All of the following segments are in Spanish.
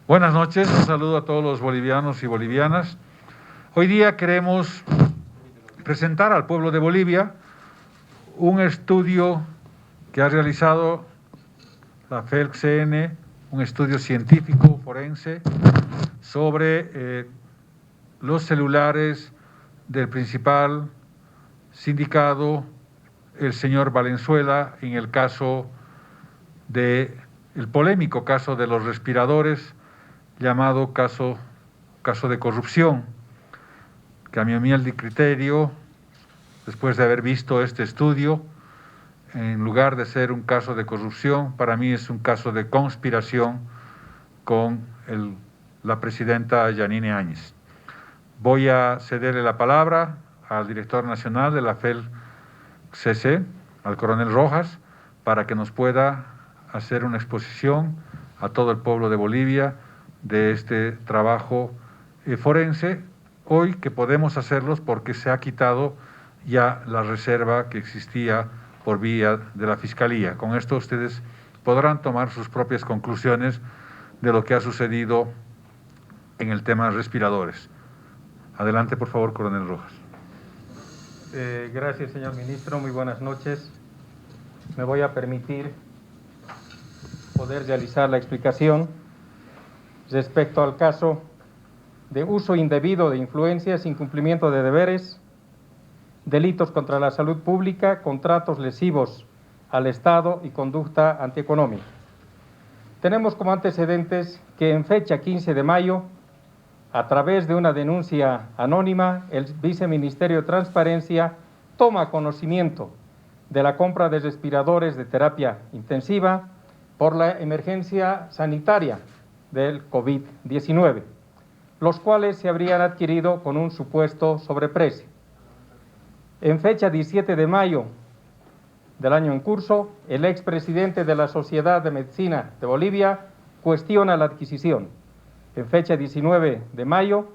Buenas noches, un saludo a todos los bolivianos y bolivianas. Hoy día queremos presentar al pueblo de Bolivia un estudio que ha realizado la FELCN, un estudio científico forense sobre los celulares del principal sindicado, el señor Valenzuela, en el polémico caso de los respiradores, llamado caso de corrupción, que a mi humilde criterio, después de haber visto este estudio, en lugar de ser un caso de corrupción, para mí es un caso de conspiración con la presidenta Yanine Áñez. Voy a cederle la palabra al director nacional de la FELCC, al coronel Rojas, para que nos pueda hacer una exposición a todo el pueblo de Bolivia de este trabajo forense, hoy que podemos hacerlos porque se ha quitado ya la reserva que existía por vía de la Fiscalía. Con esto ustedes podrán tomar sus propias conclusiones de lo que ha sucedido en el tema de respiradores. Adelante, por favor, coronel Rojas. Gracias, señor ministro. Muy buenas noches. Me voy a permitir poder realizar la explicación respecto al caso de uso indebido de influencias, incumplimiento de deberes, delitos contra la salud pública, contratos lesivos al Estado y conducta antieconómica. Tenemos como antecedentes que en fecha 15 de mayo, a través de una denuncia anónima, el Viceministerio de Transparencia toma conocimiento de la compra de respiradores de terapia intensiva por la emergencia sanitaria del COVID-19, los cuales se habrían adquirido con un supuesto sobreprecio. En fecha 17 de mayo del año en curso, el expresidente de la Sociedad de Medicina de Bolivia cuestiona la adquisición. En fecha 19 de mayo,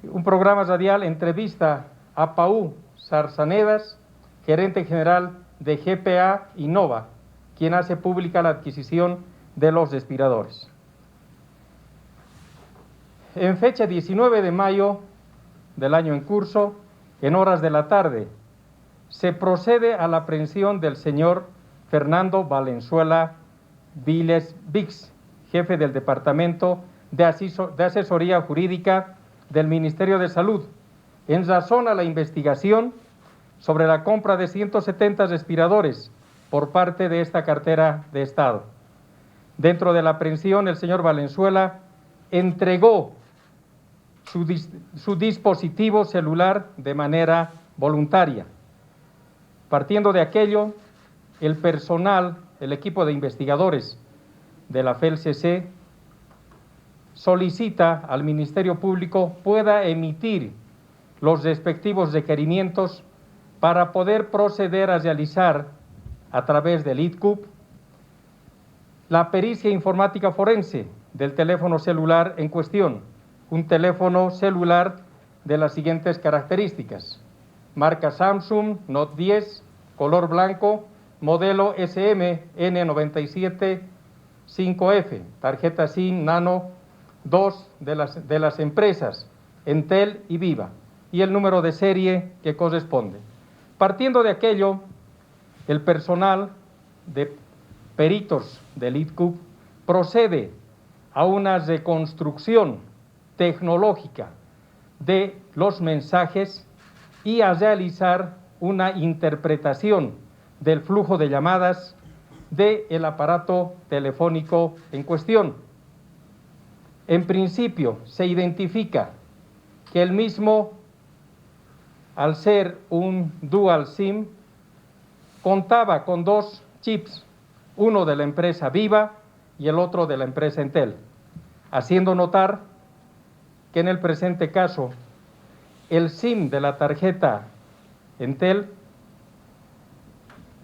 un programa radial entrevista a Paú Sarzanedas, gerente general de GPA Innova, quien hace pública la adquisición de los respiradores. En fecha 19 de mayo del año en curso, en horas de la tarde, se procede a la aprehensión del señor Fernando Valenzuela Viles Vix, jefe del Departamento de Asesoría Jurídica del Ministerio de Salud, en razón a la investigación sobre la compra de 170 respiradores por parte de esta cartera de Estado. Dentro de la aprehensión, el señor Valenzuela entregó su dispositivo celular de manera voluntaria. Partiendo de aquello, el personal, el equipo de investigadores de la FELCC solicita al Ministerio Público pueda emitir los respectivos requerimientos para poder proceder a realizar a través del ITCUP la pericia informática forense del teléfono celular en cuestión, un teléfono celular de las siguientes características: marca Samsung Note 10, color blanco, modelo SM N97 5F, tarjeta SIM Nano 2 de las empresas Entel y Viva, y el número de serie que corresponde. Partiendo de aquello, el personal de peritos del ITCUP procede a una reconstrucción tecnológica de los mensajes y a realizar una interpretación del flujo de llamadas del aparato telefónico en cuestión. En principio, se identifica que el mismo, al ser un dual SIM, contaba con dos chips, uno de la empresa Viva y el otro de la empresa Entel, haciendo notar que en el presente caso el SIM de la tarjeta Entel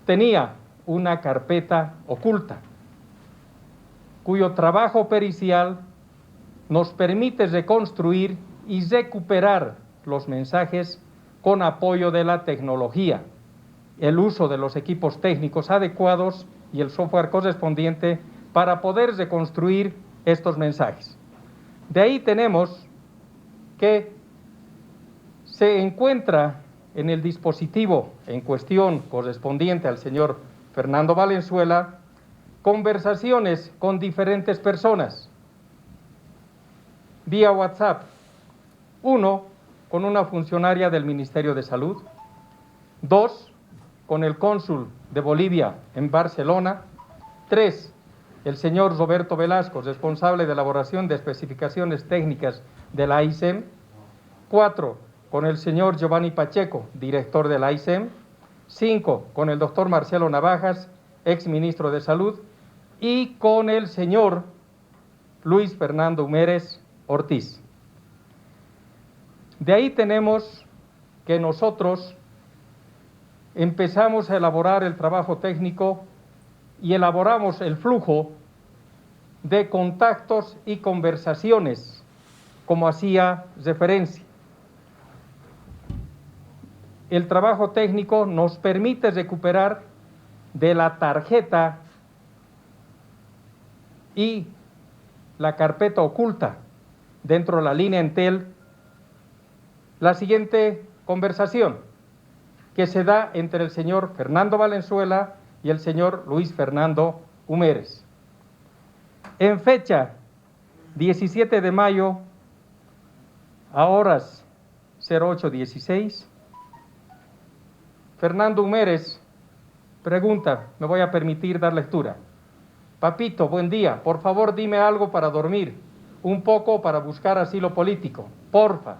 tenía una carpeta oculta, cuyo trabajo pericial nos permite reconstruir y recuperar los mensajes con apoyo de la tecnología, el uso de los equipos técnicos adecuados y el software correspondiente para poder reconstruir estos mensajes. De ahí tenemos que se encuentra en el dispositivo en cuestión correspondiente al señor Fernando Valenzuela conversaciones con diferentes personas vía WhatsApp. Uno, con una funcionaria del Ministerio de Salud. Dos, con el cónsul de Bolivia en Barcelona. Tres, el señor Roberto Velasco, responsable de elaboración de especificaciones técnicas de la AICEM. Cuatro, con el señor Giovanni Pacheco, director de la AICEM. Cinco, con el doctor Marcelo Navajas, ex ministro de Salud. Y con el señor Luis Fernando Humérez Ortiz. De ahí tenemos que nosotros empezamos a elaborar el trabajo técnico y elaboramos el flujo de contactos y conversaciones, como hacía referencia. El trabajo técnico nos permite recuperar de la tarjeta y la carpeta oculta dentro de la línea Entel la siguiente conversación que se da entre el señor Fernando Valenzuela y el señor Luis Fernando Humérez. En fecha 17 de mayo a horas 08:16, Fernando Humérez pregunta, me voy a permitir dar lectura. Papito, buen día, por favor dime algo para dormir, un poco para buscar asilo político, porfa.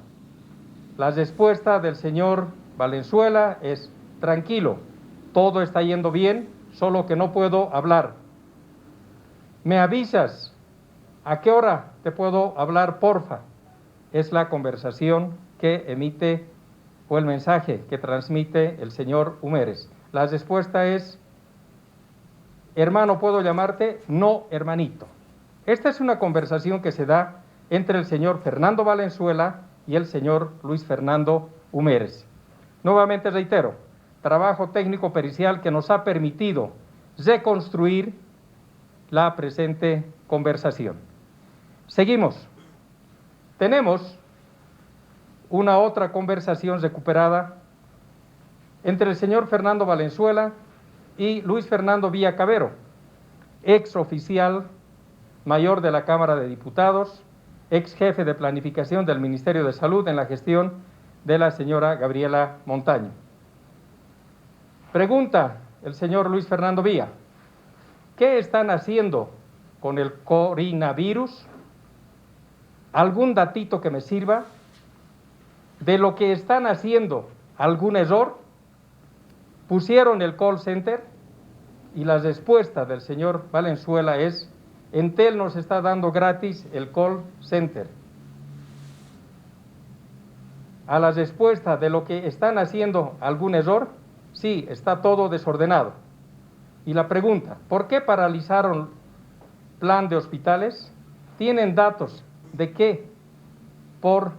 La respuesta del señor Valenzuela es, tranquilo, todo está yendo bien, solo que no puedo hablar. ¿Me avisas? ¿A qué hora te puedo hablar, porfa? Es la conversación que emite o el mensaje que transmite el señor Humérez. La respuesta es, hermano, ¿puedo llamarte? No, hermanito. Esta es una conversación que se da entre el señor Fernando Valenzuela y el señor Luis Fernando Humérez. Nuevamente reitero, trabajo técnico pericial que nos ha permitido reconstruir la presente conversación. Seguimos. Tenemos una otra conversación recuperada entre el señor Fernando Valenzuela y Luis Fernando Villacavero, ex oficial mayor de la Cámara de Diputados, ex jefe de planificación del Ministerio de Salud en la gestión de la señora Gabriela Montaño. Pregunta el señor Luis Fernando Villa, ¿qué están haciendo con el coronavirus? ¿Algún datito que me sirva? ¿De lo que están haciendo algún error? Pusieron el call center y la respuesta del señor Valenzuela es, Entel nos está dando gratis el call center. A la respuesta de lo que están haciendo algún error, sí, está todo desordenado. Y la pregunta, ¿por qué paralizaron plan de hospitales? ¿Tienen datos de qué por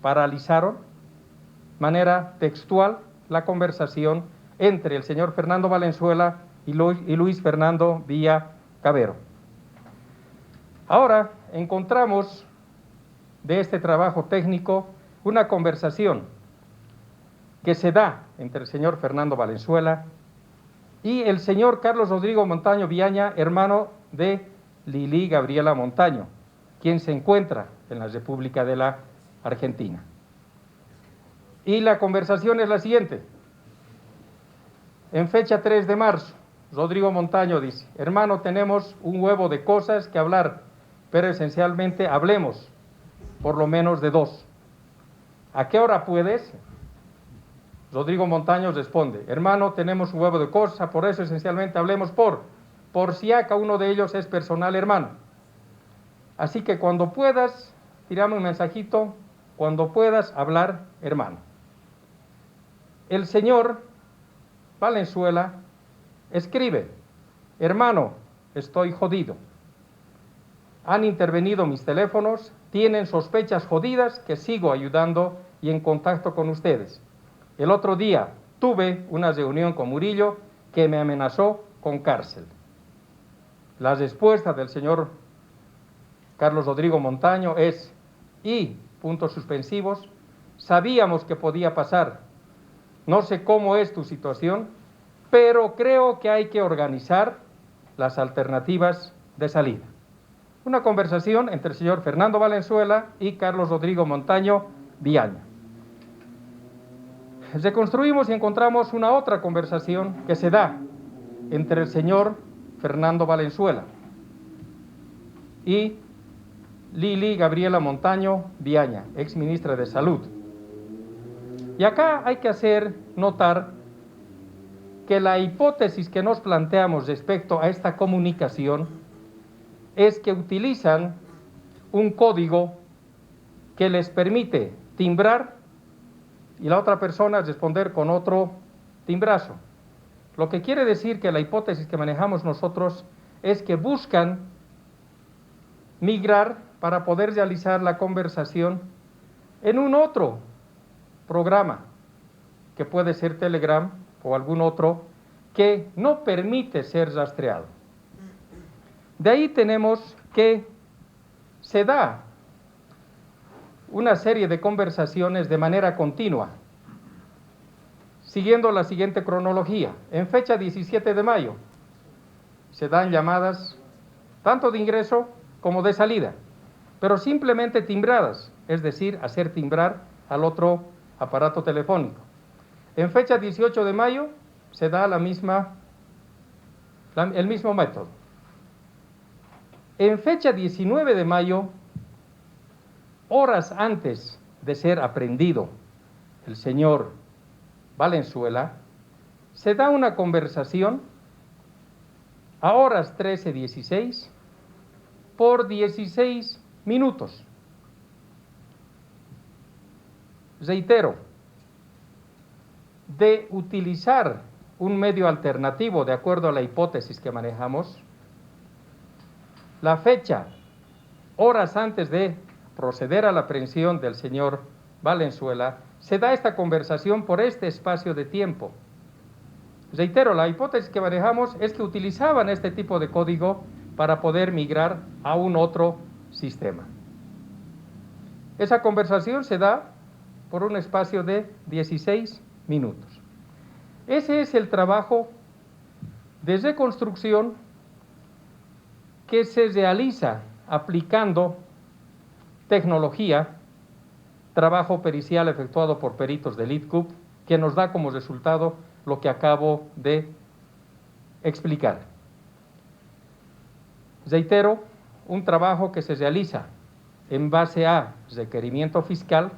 paralizaron? Manera textual, la conversación entre el señor Fernando Valenzuela y Luis Fernando Villacavero. Ahora encontramos de este trabajo técnico una conversación que se da entre el señor Fernando Valenzuela y el señor Carlos Rodrigo Montaño Viaña, hermano de Lili Gabriela Montaño, quien se encuentra en la República de la Argentina. Y la conversación es la siguiente. En fecha 3 de marzo, Rodrigo Montaño dice, hermano, tenemos un huevo de cosas que hablar, pero esencialmente hablemos por lo menos de dos. ¿A qué hora puedes? Rodrigo Montaño responde, hermano, tenemos un huevo de cosas, por eso esencialmente hablemos por si acá uno de ellos es personal, hermano. Así que cuando puedas, tirame un mensajito, cuando puedas hablar, hermano. El señor Valenzuela escribe, hermano, estoy jodido. Han intervenido mis teléfonos, tienen sospechas jodidas que sigo ayudando y en contacto con ustedes. El otro día tuve una reunión con Murillo que me amenazó con cárcel. La respuesta del señor Carlos Rodrigo Montaño es y puntos suspensivos. Sabíamos que podía pasar. No sé cómo es tu situación, pero creo que hay que organizar las alternativas de salida. Una conversación entre el señor Fernando Valenzuela y Carlos Rodrigo Montaño Viaña. Reconstruimos y encontramos una otra conversación que se da entre el señor Fernando Valenzuela y Lili Gabriela Montaño Viaña, ex ministra de Salud. Y acá hay que hacer notar que la hipótesis que nos planteamos respecto a esta comunicación es que utilizan un código que les permite timbrar y la otra persona responder con otro timbrazo. Lo que quiere decir que la hipótesis que manejamos nosotros es que buscan migrar para poder realizar la conversación en un otro programa, que puede ser Telegram o algún otro, que no permite ser rastreado. De ahí tenemos que se da una serie de conversaciones de manera continua, siguiendo la siguiente cronología. En fecha 17 de mayo se dan llamadas tanto de ingreso como de salida, pero simplemente timbradas, es decir, hacer timbrar al otro aparato telefónico. En fecha 18 de mayo se da el mismo método. En fecha 19 de mayo, horas antes de ser aprehendido el señor Valenzuela, se da una conversación a horas 13:16 por 16 minutos. Reitero, de utilizar un medio alternativo de acuerdo a la hipótesis que manejamos, la fecha, horas antes de proceder a la aprehensión del señor Valenzuela, se da esta conversación por este espacio de tiempo. Reitero, la hipótesis que manejamos es que utilizaban este tipo de código para poder migrar a un otro sistema. Esa conversación se da por un espacio de 16 minutos. Ese es el trabajo de reconstrucción que se realiza aplicando tecnología, trabajo pericial efectuado por peritos del ITCUP, que nos da como resultado lo que acabo de explicar. Reitero, un trabajo que se realiza en base a requerimiento fiscal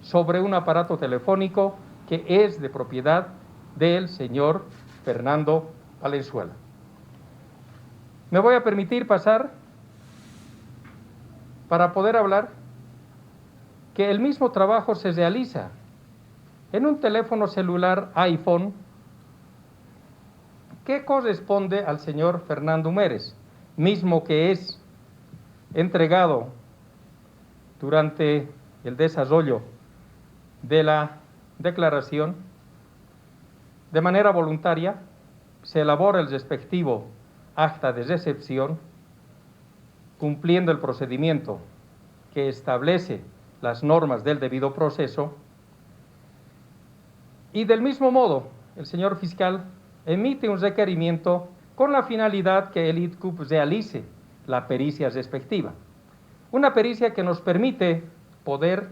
sobre un aparato telefónico que es de propiedad del señor Fernando Valenzuela. Me voy a permitir pasar para poder hablar que el mismo trabajo se realiza en un teléfono celular iPhone que corresponde al señor Fernando Humérez, mismo que es entregado durante el desarrollo de la declaración. De manera voluntaria se elabora el respectivo acta de recepción, cumpliendo el procedimiento que establece las normas del debido proceso, y del mismo modo el señor fiscal emite un requerimiento con la finalidad que el ITCUP realice la pericia respectiva. Una pericia que nos permite poder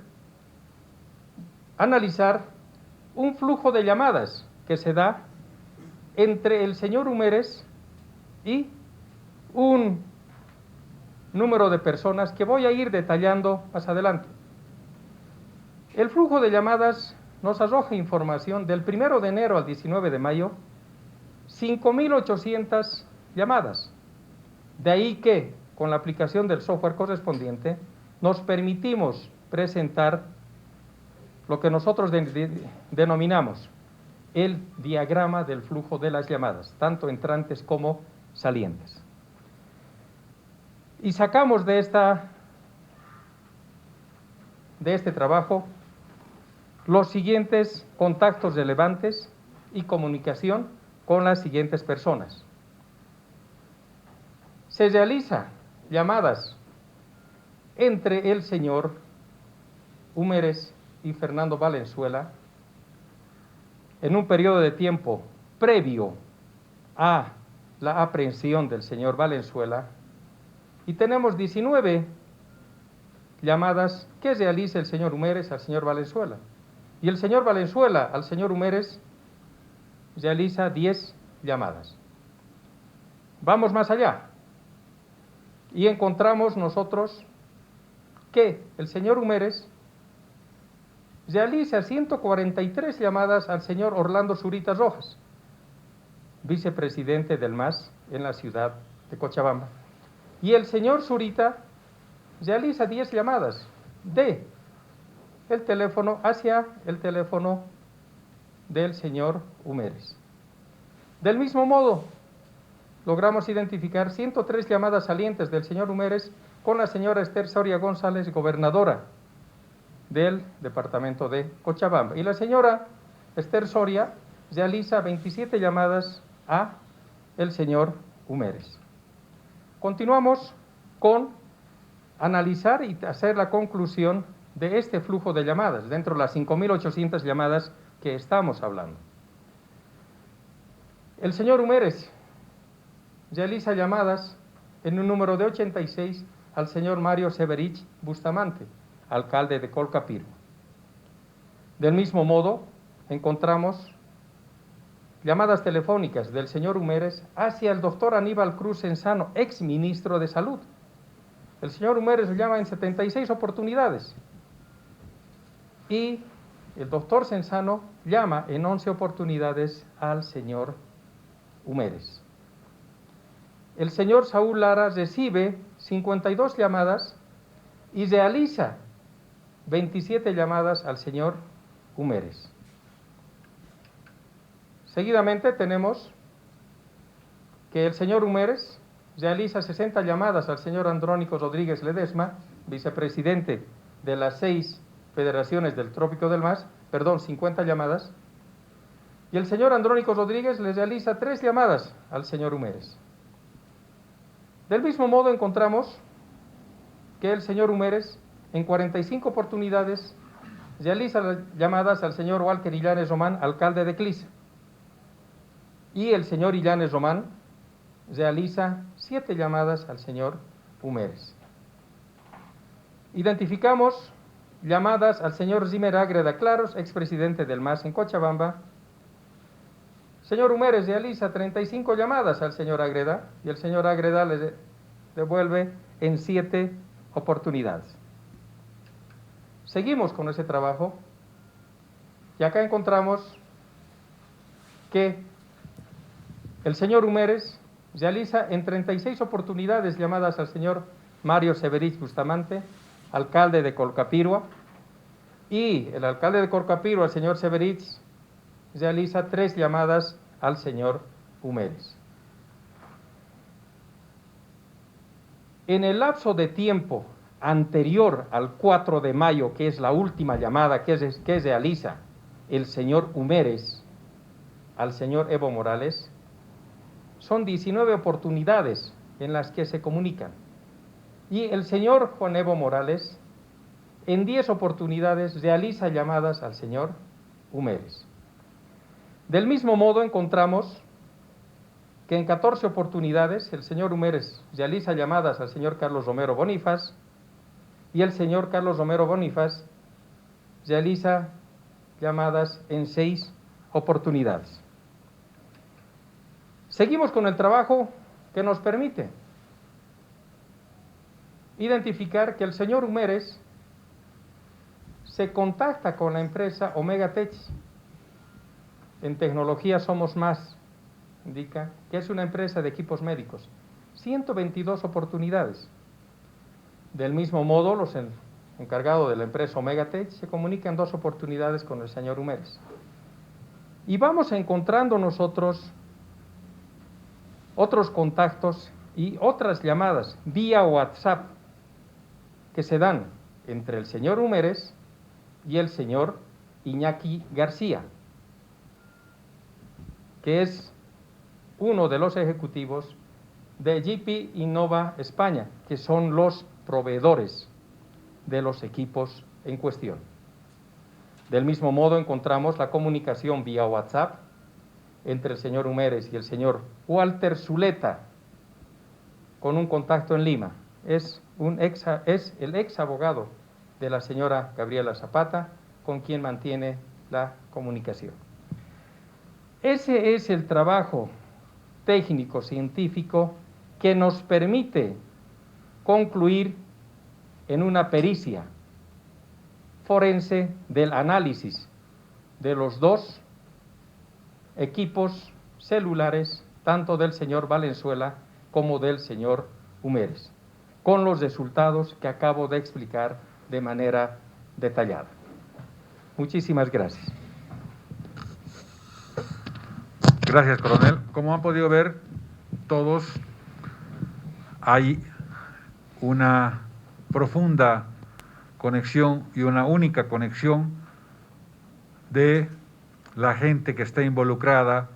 analizar un flujo de llamadas que se da entre el señor Humérez y un número de personas que voy a ir detallando más adelante. El flujo de llamadas nos arroja información del 1 de enero al 19 de mayo, 5.800 llamadas. De ahí que, con la aplicación del software correspondiente, nos permitimos presentar lo que nosotros denominamos el diagrama del flujo de las llamadas, tanto entrantes como salientes. Y sacamos de este trabajo los siguientes contactos relevantes y comunicación con las siguientes personas. Se realiza llamadas entre el señor Humérez y Fernando Valenzuela en un periodo de tiempo previo a la aprehensión del señor Valenzuela, y tenemos 19 llamadas que realiza el señor Humérez al señor Valenzuela, y el señor Valenzuela al señor Humérez realiza 10 llamadas. Vamos más allá y encontramos nosotros que el señor Humérez realiza 143 llamadas al señor Orlando Zurita Rojas, vicepresidente del MAS en la ciudad de Cochabamba. Y el señor Zurita realiza 10 llamadas de el teléfono hacia el teléfono del señor Humérez. Del mismo modo, logramos identificar 103 llamadas salientes del señor Humérez con la señora Esther Soria González, gobernadora del departamento de Cochabamba. Y la señora Esther Soria realiza 27 llamadas a el señor Humérez. Continuamos con analizar y hacer la conclusión de este flujo de llamadas, dentro de las 5.800 llamadas que estamos hablando. El señor Humérez realiza llamadas en un número de 86 al señor Mario Severich Bustamante, alcalde de Colcapirro. Del mismo modo, encontramos llamadas telefónicas del señor Humérez hacia el doctor Aníbal Cruz Senzano, ex ministro de Salud. El señor Humérez llama en 76 oportunidades y el doctor Senzano llama en 11 oportunidades al señor Humérez. El señor Saúl Lara recibe 52 llamadas y realiza 27 llamadas al señor Humérez. Seguidamente tenemos que el señor Humérez realiza 60 llamadas al señor Andrónico Rodríguez Ledesma, vicepresidente de las 6 federaciones del Trópico del MAS, 50 llamadas, y el señor Andrónico Rodríguez le realiza 3 llamadas al señor Humérez. Del mismo modo encontramos que el señor Humérez en 45 oportunidades realiza las llamadas al señor Walker Illanes Román, alcalde de Clisa, y el señor Illanes Román realiza 7 llamadas al señor Humérez. Identificamos llamadas al señor Zimmer Ágreda Claros, expresidente del MAS en Cochabamba. Señor Humérez realiza 35 llamadas al señor Ágreda y el señor Ágreda le devuelve en 7 oportunidades. Seguimos con ese trabajo y acá encontramos que el señor Humérez realiza en 36 oportunidades llamadas al señor Mario Severich Bustamante, alcalde de Colcapirro, y el alcalde de Colcapirro, el señor Severich, realiza 3 llamadas al señor Humérez. En el lapso de tiempo anterior al 4 de mayo, que es la última llamada que realiza el señor Humérez al señor Evo Morales, son 19 oportunidades en las que se comunican. Y el señor Juan Evo Morales, en 10 oportunidades, realiza llamadas al señor Humérez. Del mismo modo, encontramos que en 14 oportunidades el señor Humérez realiza llamadas al señor Carlos Romero Bonifaz y el señor Carlos Romero Bonifaz realiza llamadas en 6 oportunidades. Seguimos con el trabajo que nos permite identificar que el señor Humérez se contacta con la empresa Omega Tech. En tecnología somos más, indica que es una empresa de equipos médicos. 122 oportunidades. Del mismo modo, los encargados de la empresa Omega Tech se comunican 2 oportunidades con el señor Humérez. Y vamos encontrando nosotros otros contactos y otras llamadas vía WhatsApp que se dan entre el señor Humérez y el señor Iñaki García, que es uno de los ejecutivos de GP Innova España, que son los proveedores de los equipos en cuestión. Del mismo modo, encontramos la comunicación vía WhatsApp entre el señor Humérez y el señor Walter Zuleta, con un contacto en Lima. Es el ex abogado de la señora Gabriela Zapata, con quien mantiene la comunicación. Ese es el trabajo técnico-científico que nos permite concluir en una pericia forense del análisis de los dos equipos celulares, tanto del señor Valenzuela como del señor Humérez, con los resultados que acabo de explicar de manera detallada. Muchísimas gracias. Gracias, coronel. Como han podido ver todos, hay una profunda conexión y una única conexión de la gente que está involucrada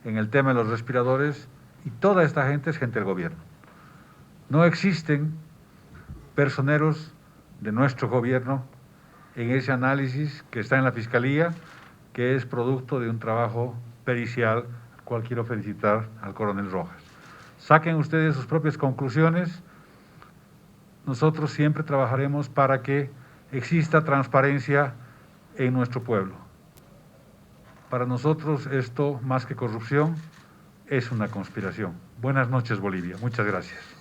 en el tema de los respiradores, y toda esta gente es gente del gobierno. No existen personeros de nuestro gobierno en ese análisis que está en la Fiscalía, que es producto de un trabajo pericial, al cual quiero felicitar al coronel Rojas. Saquen ustedes sus propias conclusiones. Nosotros siempre trabajaremos para que exista transparencia en nuestro pueblo. Para nosotros esto, más que corrupción, es una conspiración. Buenas noches, Bolivia. Muchas gracias.